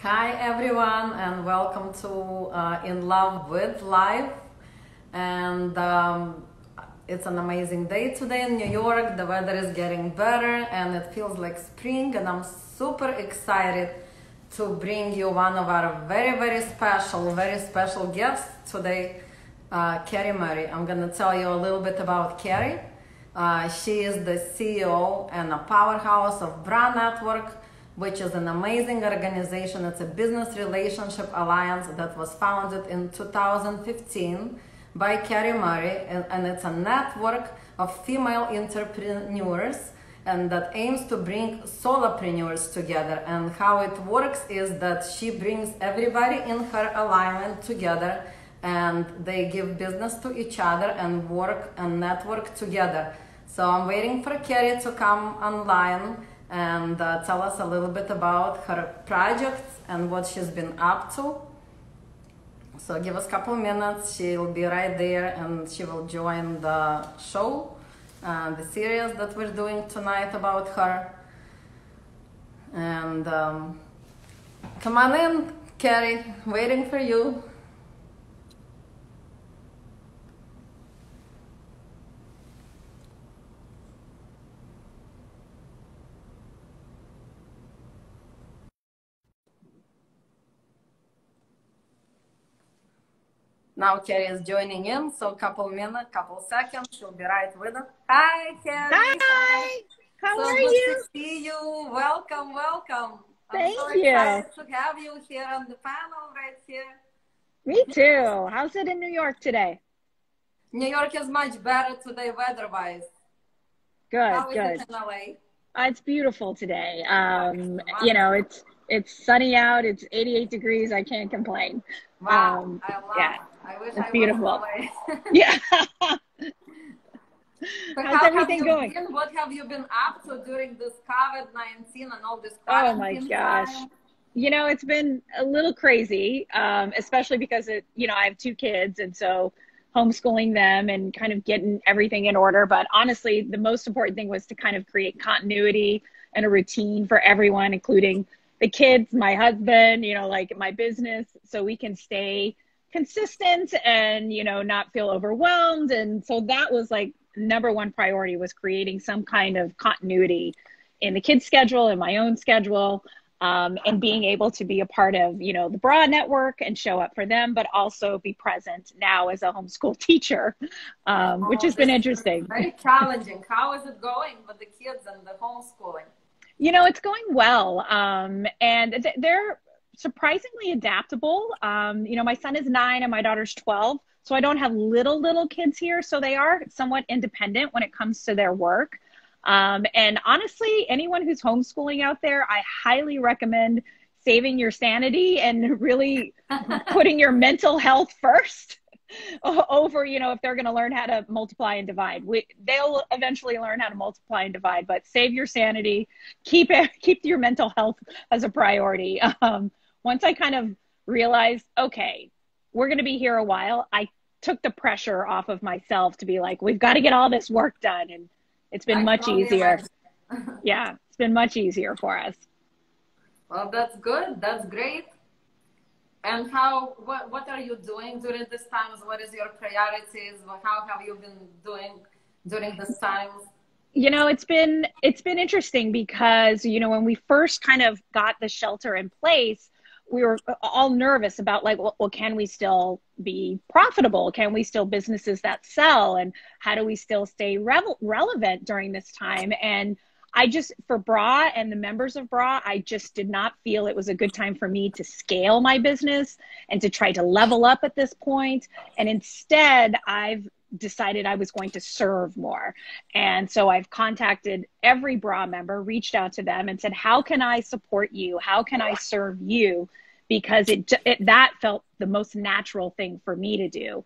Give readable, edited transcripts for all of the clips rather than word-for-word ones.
Hi everyone, and welcome to In Love with Life. And it's an amazing day today in New York. The weather is getting better and it feels like spring, and I'm super excited to bring you one of our very special guests today, Carrie Murray. I'm gonna tell you a little bit about Carrie. She is the CEO and a powerhouse of Braun Network, which is an amazing organization. It's a business relationship alliance that was founded in 2015 by Carrie Murray, and it's a network of female entrepreneurs and that aims to bring solopreneurs together. And how it works is that she brings everybody in her alignment together, and they give business to each other and work and network together. So I'm waiting for Carrie to come online and tell us a little bit about her projects and what she's been up to. So give us a couple minutes. She'll be right there and she will join the show, the series that we're doing tonight about her. And come on in, Carrie, waiting for you. Now Carrie is joining in, so couple minutes, couple seconds, she'll be right with us. Hi, Carrie. Hi, how So are good you? to see you. Welcome. I'm Thank so you. excited to have you here on the panel right here. Me too. How's it in New York today? New York is much better today weather-wise. Good, How is it good. in LA? It's beautiful today. Wonderful. It's sunny out. It's 88 degrees. I can't complain. Wow, I Yeah, love. I wish it's I was in beautiful. LA. Yeah. So How's how have everything you going? been? What have you been up to during this COVID-19 and all this Oh my quarantine gosh. time? It's been a little crazy, especially because I have two kids, and so homeschooling them and kind of getting everything in order. But honestly, the most important thing was to kind of create continuity and a routine for everyone, including the kids, my husband, like my business, so we can stay consistent and, not feel overwhelmed. And so that was like number one priority, was creating some kind of continuity in the kids' schedule and my own schedule, and being able to be a part of, the Braun Network and show up for them, but also be present now as a homeschool teacher, which Oh, has been this is interesting. very challenging. How is it going with the kids and the homeschooling? It's going well. And they're surprisingly adaptable. My son is 9 and my daughter's 12. So I don't have little kids here. So they are somewhat independent when it comes to their work. And honestly, anyone who's homeschooling out there, I highly recommend saving your sanity and really putting your mental health first over, if they're going to learn how to multiply and divide. They'll eventually learn how to multiply and divide, but save your sanity, keep your mental health as a priority. Once I kind of realized, okay, we're going to be here a while, I took the pressure off of myself to be like, we've got to get all this work done. And it's been I much totally easier. imagine. Yeah, it's been much easier for us. Well, that's good. That's great. And what are you doing during this times? What is your priorities? How have you been doing during this times? It's been interesting because, when we first kind of got the shelter in place, we were all nervous about like, well, can we still be profitable? Can we still businesses that sell? And how do we still stay relevant during this time? And for Bra and the members of Bra, I just did not feel it was a good time for me to scale my business and to try to level up at this point. And instead, I've decided I was going to serve more. And so I've contacted every Bra member, reached out to them and said, how can I support you? How can I serve you? Because that felt the most natural thing for me to do,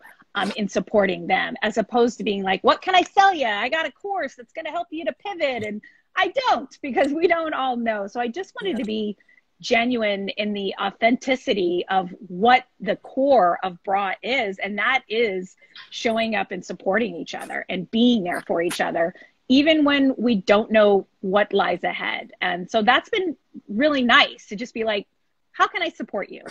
in supporting them, as opposed to being like, what can I sell you? I got a course that's going to help you to pivot. And I don't, because we don't all know. So I just wanted to be genuine in the authenticity of what the core of Bra is. And that is showing up and supporting each other and being there for each other, even when we don't know what lies ahead. And so that's been really nice to just be like, how can I support you?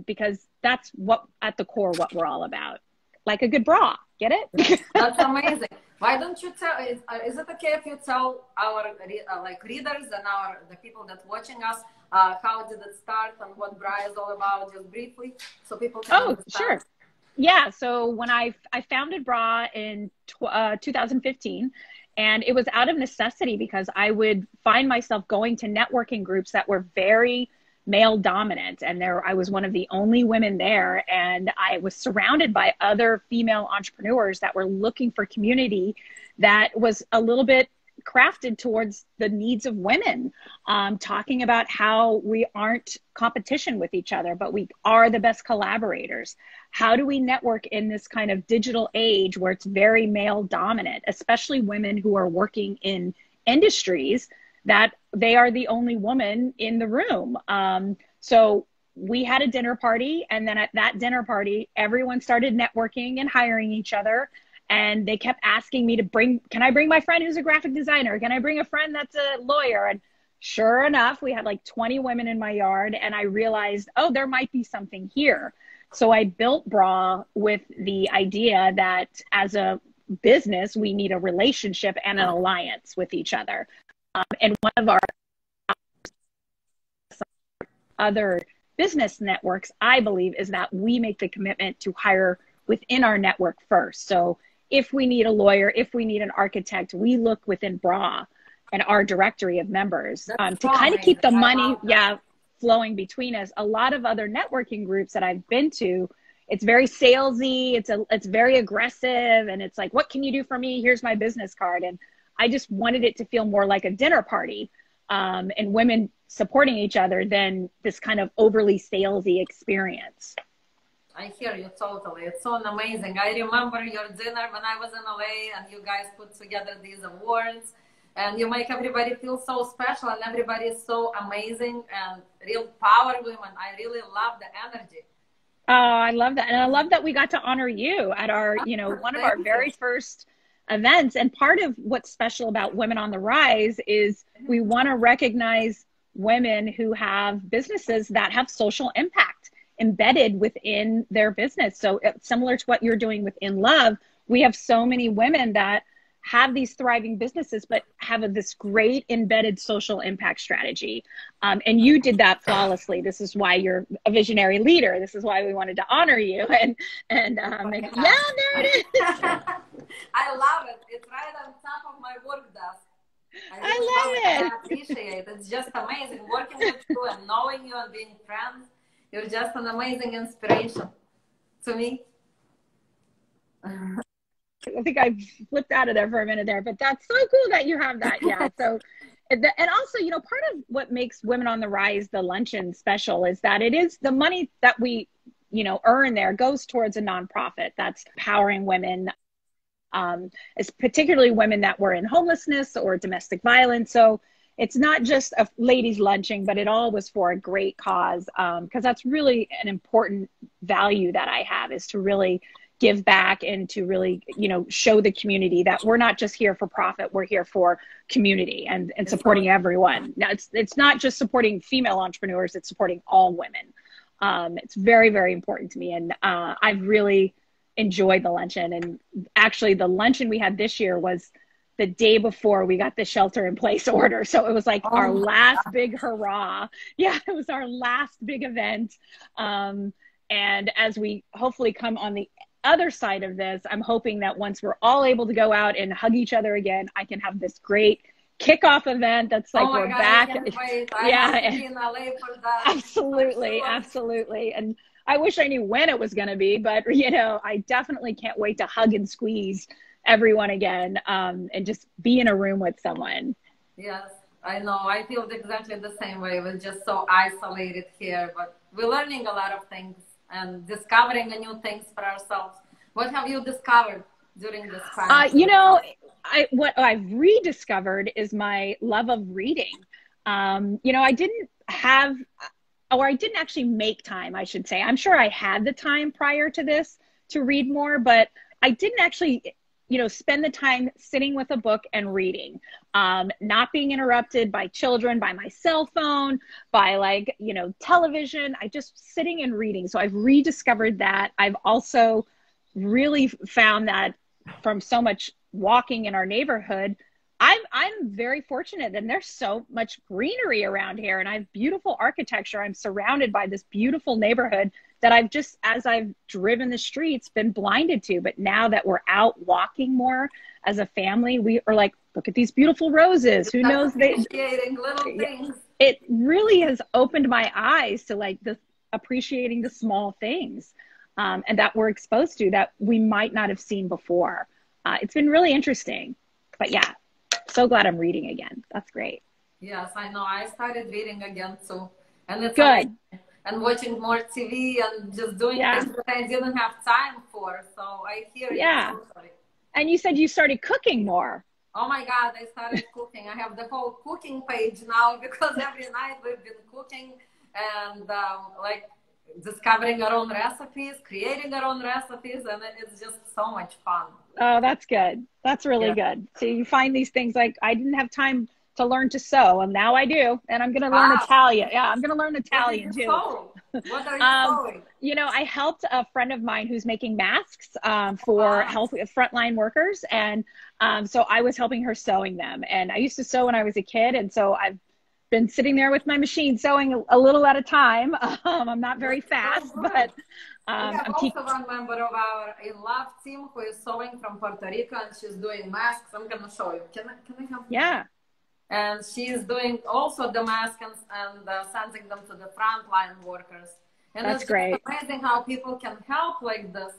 Because that's what at the core what we're all about. Like a good bra, get it? That's amazing. Why don't you tell? Is it okay if you tell our like readers and the people that watching us how did it start and what bra is all about, just briefly, so people can understand? Sure. Yeah. So when I founded Bra in 2015, and it was out of necessity because I would find myself going to networking groups that were very male dominant, and I was one of the only women there, and I was surrounded by other female entrepreneurs that were looking for community that was a little bit crafted towards the needs of women, talking about how we aren't competition with each other, but we are the best collaborators. How do we network in this kind of digital age where it's very male dominant, especially women who are working in industries that they are the only woman in the room. So we had a dinner party, and then at that dinner party, everyone started networking and hiring each other. And they kept asking me to can I bring my friend who's a graphic designer? Can I bring a friend that's a lawyer? And sure enough, we had like 20 women in my yard, and I realized, oh, there might be something here. So I built Bra with the idea that as a business, we need a relationship and an alliance with each other. And one of our other business networks, I believe, is that we make the commitment to hire within our network first. So if we need a lawyer, if we need an architect, we look within Bra and our directory of members to kind of keep the money, flowing between us. A lot of other networking groups that I've been to, it's very salesy, it's very aggressive, and it's like, what can you do for me? Here's my business card. And I just wanted it to feel more like a dinner party, and women supporting each other than this kind of overly salesy experience. I hear you totally. It's so amazing. I remember your dinner when I was in LA, and you guys put together these awards, and you make everybody feel so special, and everybody is so amazing and real power women. I really love the energy. Oh, I love that. And I love that we got to honor you at our, one of our very first events. And part of what's special about Women on the Rise is we want to recognize women who have businesses that have social impact embedded within their business. So similar to what you're doing with INLOVE, we have so many women that have these thriving businesses, but have this great embedded social impact strategy. And you did that flawlessly. This is why you're a visionary leader. This is why we wanted to honor you. And there it is. I love it. It's right on top of my work desk. I love it. I appreciate it. It's just amazing working with you and knowing you and being friends. You're just an amazing inspiration to me. I think I flipped out of there for a minute there, but that's so cool that you have that. Yeah. So, and also, part of what makes Women on the Rise, the Luncheon Special, is that it is the money that we, earn there goes towards a nonprofit that's empowering women, it's particularly women that were in homelessness or domestic violence. So it's not just a ladies lunching, but it all was for a great cause. Because that's really an important value that I have, is to really give back and to really, show the community that we're not just here for profit. We're here for community and supporting everyone. Now, it's not just supporting female entrepreneurs, it's supporting all women. It's very, very important to me. And I've really enjoyed the luncheon. And actually the luncheon we had this year was the day before we got the shelter in place order. So it was like our last big hurrah. Yeah, it was our last big event. And as we hopefully come on the other side of this, I'm hoping that once we're all able to go out and hug each other again, I can have this great kickoff event that's like, we're back. Absolutely. Absolutely. And I wish I knew when it was going to be, but I definitely can't wait to hug and squeeze everyone again, and just be in a room with someone. Yes, I know. I feel exactly the same way. We're just so isolated here, but we're learning a lot of things and discovering new things for ourselves. What have you discovered during this time? What I've rediscovered is my love of reading. I didn't actually make time, I should say. I'm sure I had the time prior to this to read more, but I didn't actually you know, spend the time sitting with a book and reading, not being interrupted by children, by my cell phone, by like, you know, television. I just sitting and reading. So I've rediscovered that. I've also really found that from so much walking in our neighborhood, I'm very fortunate, and there's so much greenery around here, and I have beautiful architecture. I'm surrounded by this beautiful neighborhood that I've just, as I've driven the streets, been blinded to. But now that we're out walking more as a family, we are like, look at these beautiful roses. Who knows? Appreciating little things. It really has opened my eyes to like the appreciating the small things, and that we're exposed to that we might not have seen before. It's been really interesting. But yeah, so glad I'm reading again. That's great. Yes, I know. I started reading again too. And it's good. Amazing. And watching more TV and just doing things that I didn't have time for. So I hear you. Totally. And you said you started cooking more. Oh my God, I started cooking. I have the whole cooking page now because every night we've been cooking and like discovering our own recipes, creating our own recipes, and it's just so much fun. Oh, that's good. That's really good. So you find these things like, I didn't have time to learn to sew, and now I do, and I'm going to learn Italian. Yeah, I'm going to learn Italian too. What are you sewing? You know, I helped a friend of mine who's making masks for health frontline workers, and so I was helping her sewing them. And I used to sew when I was a kid, and so I've been sitting there with my machine sewing a little at a time. I'm not very fast, but we have also one member of our INLOVE team who is sewing from Puerto Rico, and she's doing masks. I'm going to show you. Can I have? Yeah. And she's doing also the masks and sending them to the frontline workers. And that's it's great. Amazing how people can help like this.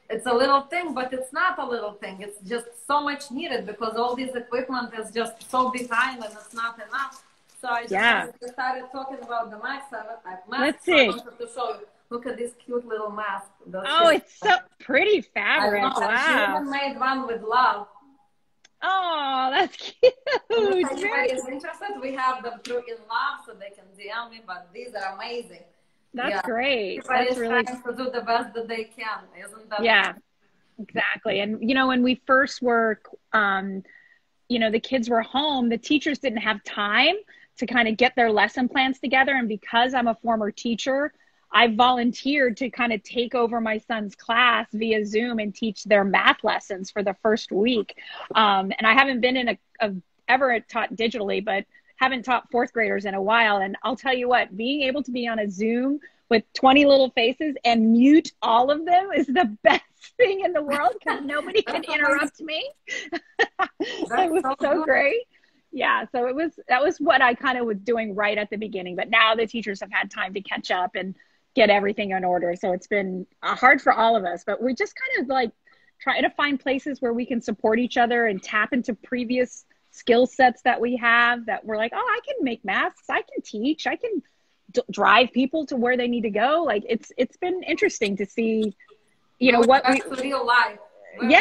It's a little thing, but it's not a little thing. It's just so much needed because all this equipment is just so behind and it's not enough. So I just started talking about the masks. Let's see. I wanted to show you. Look at this cute little mask. It's so pretty fabric. Wow. She even made one with love. Oh, that's cute. If anybody is interested, we have them through INLOVE, so they can DM me, but these are amazing. That's great. Everybody's trying to do the best that they can, isn't that? Yeah, exactly. And, you know, when we first were, you know, the kids were home, the teachers didn't have time to kind of get their lesson plans together. And because I'm a former teacher, I volunteered to kind of take over my son's class via Zoom and teach their math lessons for the first week. And I haven't been in ever taught digitally, but haven't taught fourth graders in a while. And I'll tell you what, being able to be on a Zoom with 20 little faces and mute all of them is the best thing in the world because nobody can interrupt me. It was so great. Yeah, so that was what I kind of was doing right at the beginning. But now the teachers have had time to catch up and get everything in order. So it's been hard for all of us, but we just kind of like try to find places where we can support each other and tap into previous skill sets that we have that we're like, oh, I can make masks. I can teach. I can drive people to where they need to go. Like it's been interesting to see, you know, what real life. We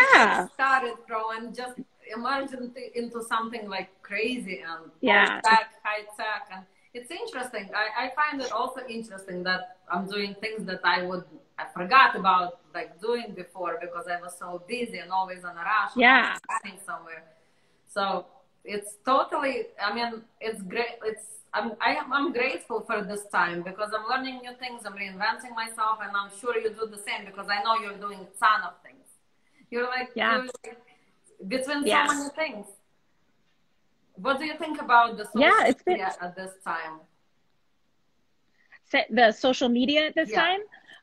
started from just emerged into something like crazy and high tech, and it's interesting. I find it also interesting that I'm doing things that I forgot about like doing before because I was so busy and always in a rush. Yeah. Running somewhere. So it's totally, I mean, it's great. I'm grateful for this time because I'm learning new things. I'm reinventing myself, and I'm sure you do the same because I know you're doing a ton of things. You're like, between so many things. What do you think about the social media at this time? The social media at this time?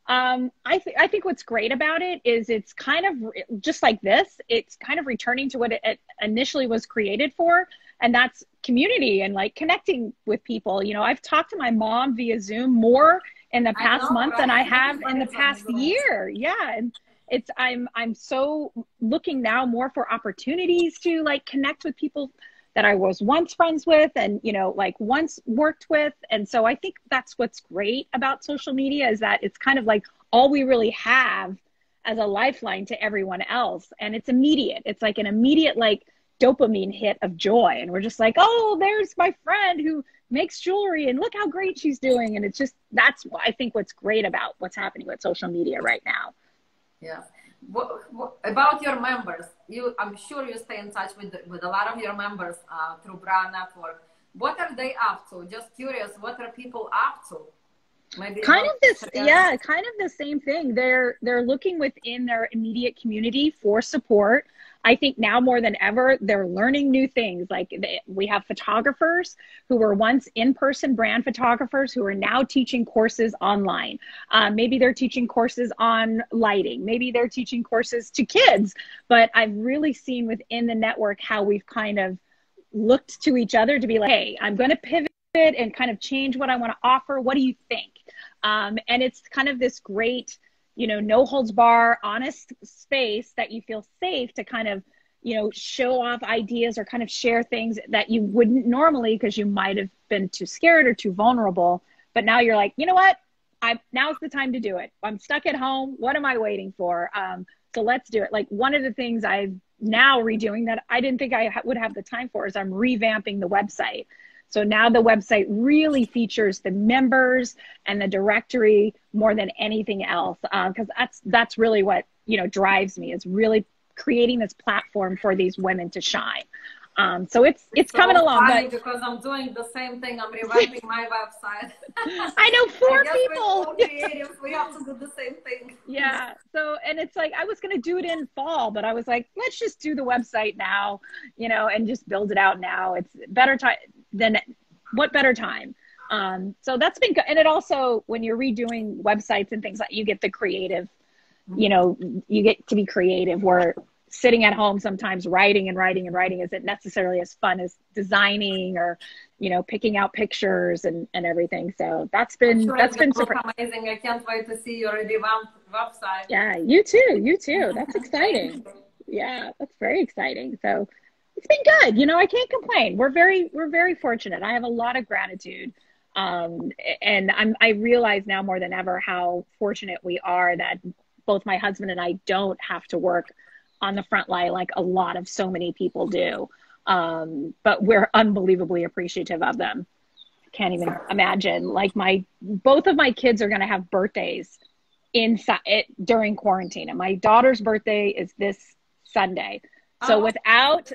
I think what's great about it is it's kind of just like this. It's kind of returning to what it initially was created for, and that's community and like connecting with people. You know, I've talked to my mom via Zoom more in the past month than I have in the past year. Yeah, and I'm so looking now more for opportunities to like connect with people that I was once friends with and, you know, like once worked with. And so I think that's what's great about social media is that it's kind of like all we really have as a lifeline to everyone else. And it's immediate. It's like an immediate, like dopamine hit of joy. And we're just like, oh, there's my friend who makes jewelry and look how great she's doing. And it's just, that's I think what's great about what's happening with social media right now. Yeah. What about your members? I'm sure you stay in touch with a lot of your members through Braun Network. What are they up to? Just curious, what are people up to? Maybe Kind of this, yeah, kind of the same thing. They're looking within their immediate community for support. I think now more than ever, they're learning new things. Like we have photographers who were once in-person brand photographers who are now teaching courses online. Maybe they're teaching courses on lighting. Maybe they're teaching courses to kids. But I've really seen within the network how we've kind of looked to each other to be like, hey, I'm going to pivot and kind of change what I want to offer. What do you think? And it's kind of this great, you know, no holds bar, honest space that you feel safe to kind of, you know, show off ideas or kind of share things that you wouldn't normally because you might have been too scared or too vulnerable. But now you're like, you know what? Now's the time to do it. I'm stuck at home. What am I waiting for? So let's do it. Like one of the things I'm now redoing that I didn't think I would have the time for is I'm revamping the website. So now the website really features the members and the directory more than anything else, because that's really what, you know, drives me, is really creating this platform for these women to shine. So it's so coming along. But because I'm doing the same thing, I'm revamping my website. I know four people. We're creatives. We have to do the same thing. Yeah. So, and it's like, I was going to do it in fall, but I was like, let's just do the website now, you know, and just build it out now. It's better time than what better time. So that's been good. And it also, when you're redoing websites and things like, you get the creative, you know, you get to be creative, where sitting at home sometimes writing isn't necessarily as fun as designing or, you know, picking out pictures and everything. So that's been super amazing. I can't wait to see your revamped website. Yeah, you too. That's exciting. Yeah, that's very exciting. So it's been good. You know, I can't complain. We're very fortunate. I have a lot of gratitude. And I realize now more than ever how fortunate we are that both my husband and I don't have to work on the front line like a lot of so many people do. But we're unbelievably appreciative of them. I can't even imagine. Like both of my kids are going to have birthdays during quarantine. And my daughter's birthday is this Sunday. So without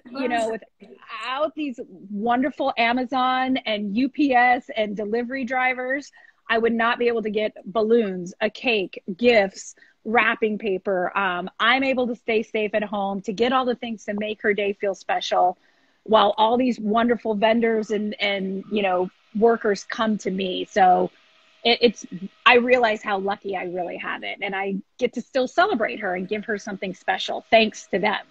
these wonderful Amazon and UPS and delivery drivers, I would not be able to get balloons, a cake, gifts, wrapping paper. I'm able to stay safe at home to get all the things to make her day feel special, while all these wonderful vendors and you know, workers come to me. So I realize how lucky I really have it, and I get to still celebrate her and give her something special thanks to them.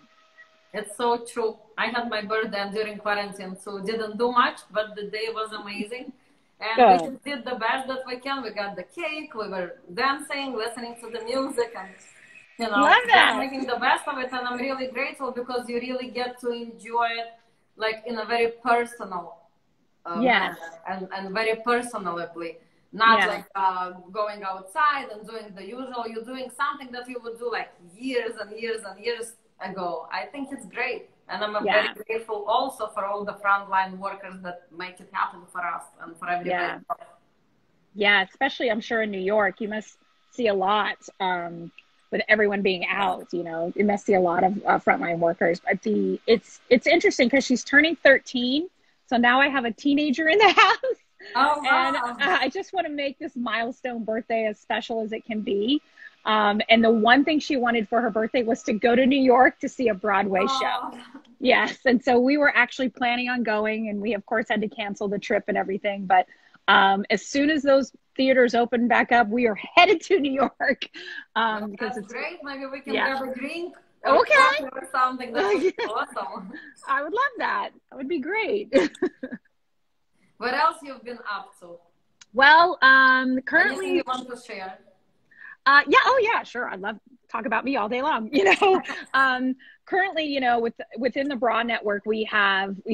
It's so true. I had my birthday during quarantine, so didn't do much, but the day was amazing. And we just did the best that we can. We got the cake, we were dancing, listening to the music, and, you know, making the best of it. And I'm really grateful because you really get to enjoy it like in a very personal manner and very personally. Not like going outside and doing the usual. You're doing something that you would do like years and years and years ago. I think it's great. And I'm very grateful also for all the frontline workers that make it happen for us and for everybody. Yeah, especially I'm sure in New York, you must see a lot with everyone being out, you know, you must see a lot of frontline workers. But it's interesting because she's turning 13. So now I have a teenager in the house. Oh, wow. And I just want to make this milestone birthday as special as it can be. And the one thing she wanted for her birthday was to go to New York to see a Broadway show. Yes. And so we were actually planning on going, and we of course had to cancel the trip and everything. But as soon as those theaters open back up, we are headed to New York. Because it's great. Maybe we can have a drink or something. That would be awesome. I would love that. That would be great. What else you've been up to? Well, currently. Anything you want to share? Sure. I'd love to talk about me all day long. You know, currently, you know, within the Braun Network, we've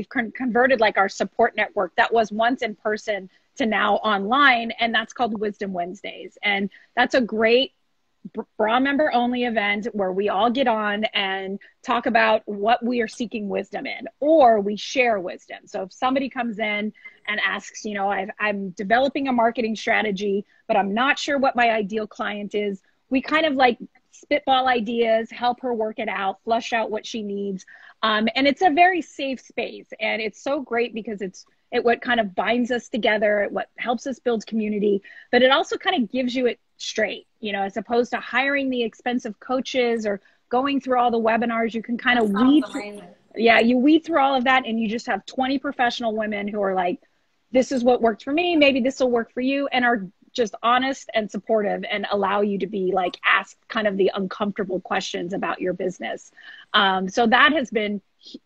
converted like our support network that was once in person to now online, and that's called Wisdom Wednesdays. And that's a great Braun member only event where we all get on and talk about what we are seeking wisdom in, or we share wisdom. So if somebody comes in and asks, you know, I'm developing a marketing strategy, but I'm not sure what my ideal client is, we kind of like spitball ideas, help her work it out, flush out what she needs. And it's a very safe space. And it's so great because it what kind of binds us together, what helps us build community, but it also kind of gives you it straight, you know, as opposed to hiring the expensive coaches or going through all the webinars. You can kind of weed through, you weed through all of that, and you just have 20 professional women who are like, this is what worked for me, maybe this will work for you, and are just honest and supportive and allow you to be like asked kind of the uncomfortable questions about your business. So that has been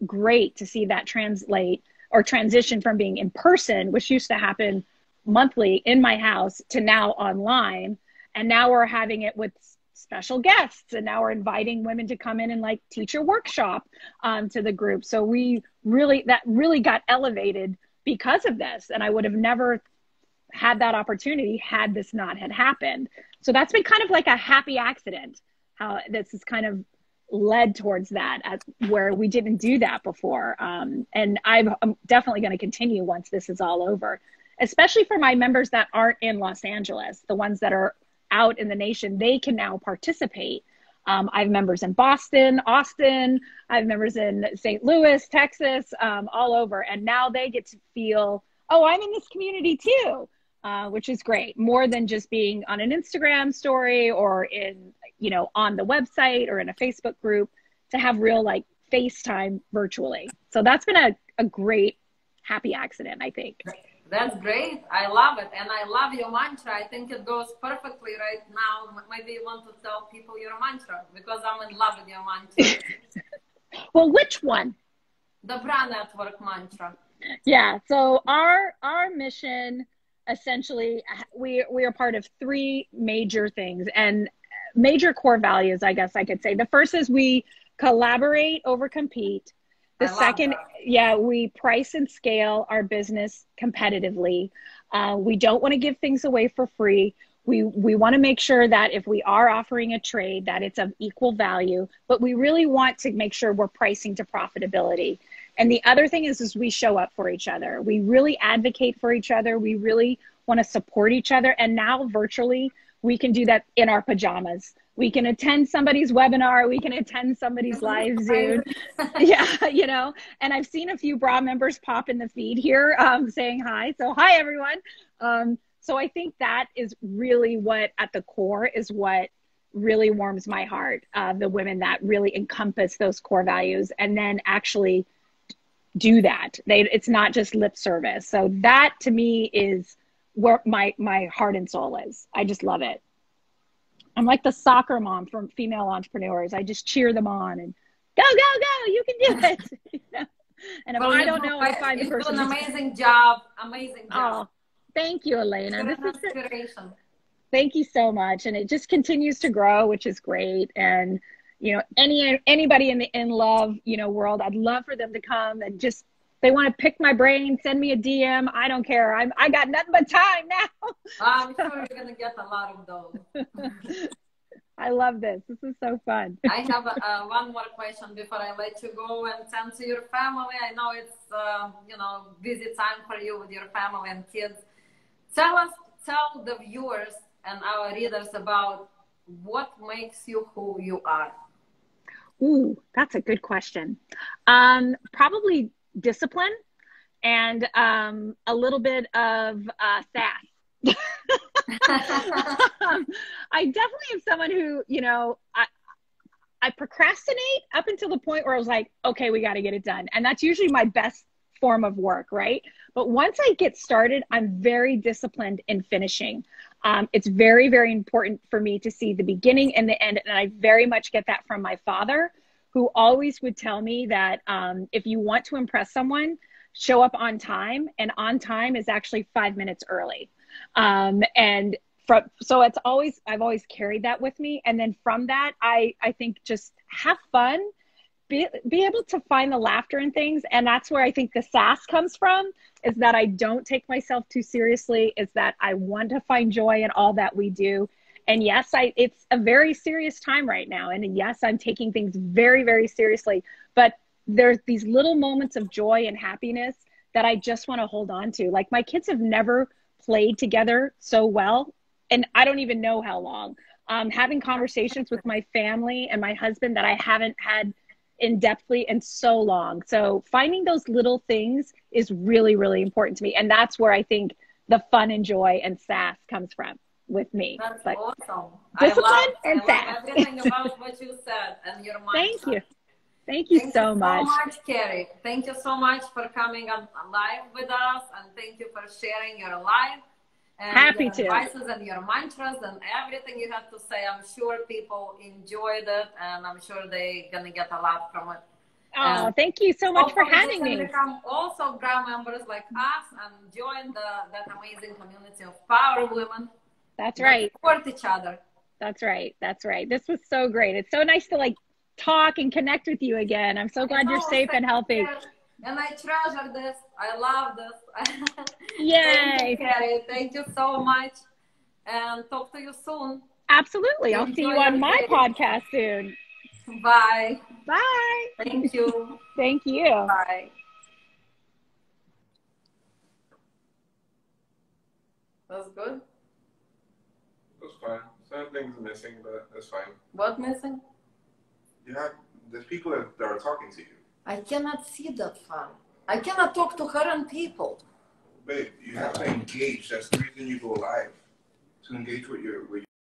great to see that translate or transition from being in person, which used to happen monthly in my house, to now online. And now we're having it with special guests, and now we're inviting women to come in and like teach a workshop to the group. So that really got elevated because of this. And I would have never had that opportunity had this not had happened. So that's been kind of like a happy accident, how this has kind of led towards that, where we didn't do that before. And I'm definitely going to continue once this is all over, especially for my members that aren't in Los Angeles. The ones that are out in the nation, they can now participate. I have members in Boston, Austin, I have members in St. Louis, Texas, all over. And now they get to feel, oh, I'm in this community too, which is great. More than just being on an Instagram story or in, you know, on the website or in a Facebook group, to have real like FaceTime virtually. So that's been a great happy accident, I think. That's great. I love it. And I love your mantra. I think it goes perfectly right now. Maybe you want to tell people your mantra, because I'm in love with your mantra. Well, which one? The Braun Network mantra. Yeah. So our mission, essentially, we are part of three major things and major core values, I guess I could say. The first is we collaborate over compete. The second, we price and scale our business competitively. We don't want to give things away for free. We want to make sure that if we are offering a trade, that it's of equal value, but we really want to make sure we're pricing to profitability. And the other thing is we show up for each other. We really advocate for each other. We really want to support each other. And now virtually, we can do that in our pajamas. We can attend somebody's webinar. We can attend somebody's live Zoom. Yeah, you know, and I've seen a few Braun members pop in the feed here saying hi. So hi, everyone. So I think that is really what at the core is what really warms my heart. The women that really encompass those core values and then actually do that. It's not just lip service. So that to me is where my heart and soul is. I just love it. I'm like the soccer mom from female entrepreneurs. I just cheer them on and go, you can do it. You know? And if I don't know, I find the person. You do an amazing job. Amazing job. Oh, thank you, Elena. This is inspiration. Thank you so much. And it just continues to grow, which is great. And, you know, anybody in the INLOVE, you know, world, I'd love for them to come and just, they want to pick my brain, send me a DM. I don't care. I got nothing but time now. I'm sure you're going to get a lot of those. I love this. This is so fun. I have one more question before I let you go and send to your family. I know it's, you know, busy time for you with your family and kids. Tell the viewers and our readers about what makes you who you are. Ooh, that's a good question. Probably discipline and a little bit of sass. I definitely am someone who, you know, I procrastinate up until the point where I was like, okay, we got to get it done. And that's usually my best form of work, right? But once I get started, I'm very disciplined in finishing. It's very, very important for me to see the beginning and the end. And I very much get that from my father, who always would tell me that if you want to impress someone, show up on time. And on time is actually 5 minutes early. So it's always, I've always carried that with me. And then from that, I think just have fun, be able to find the laughter in things. And that's where I think the sass comes from, is that I don't take myself too seriously, is that I want to find joy in all that we do. And yes, it's a very serious time right now. And yes, I'm taking things very, very seriously, but there's these little moments of joy and happiness that I just want to hold on to. Like my kids have never played together so well. And I don't even know how long. having conversations with my family and my husband that I haven't had in depthly in so long. So finding those little things is really, really important to me. And that's where I think the fun and joy and sass comes from with me. That's Like, awesome. discipline and I sass. love everything about what you said and your mindset. Thank you. Thank you so much. Carrie. Thank you so much for coming on live with us, and thank you for sharing your life and Happy your to. advices and your mantras and everything you had to say. I'm sure people enjoyed it, and I'm sure they're gonna get a lot from it. Oh, thank you so much for having me. Become also Braun members like us and join that amazing community of power women. That's right. Support each other. That's right. That's right. This was so great. It's so nice to like talk and connect with you again. I'm so glad you're safe and healthy. And I treasure this. I love this. Yay. Thank you, Carrie. Thank you so much. And talk to you soon. Absolutely. I'll see you on my podcast soon. Bye. Bye. Thank you. Thank you. Bye. That's good. That's fine. Some things missing, but that's fine. What missing? There's people that are talking to you. I cannot see that far. I cannot talk to her and people. Babe, you have to engage. That's the reason you go live. To engage with your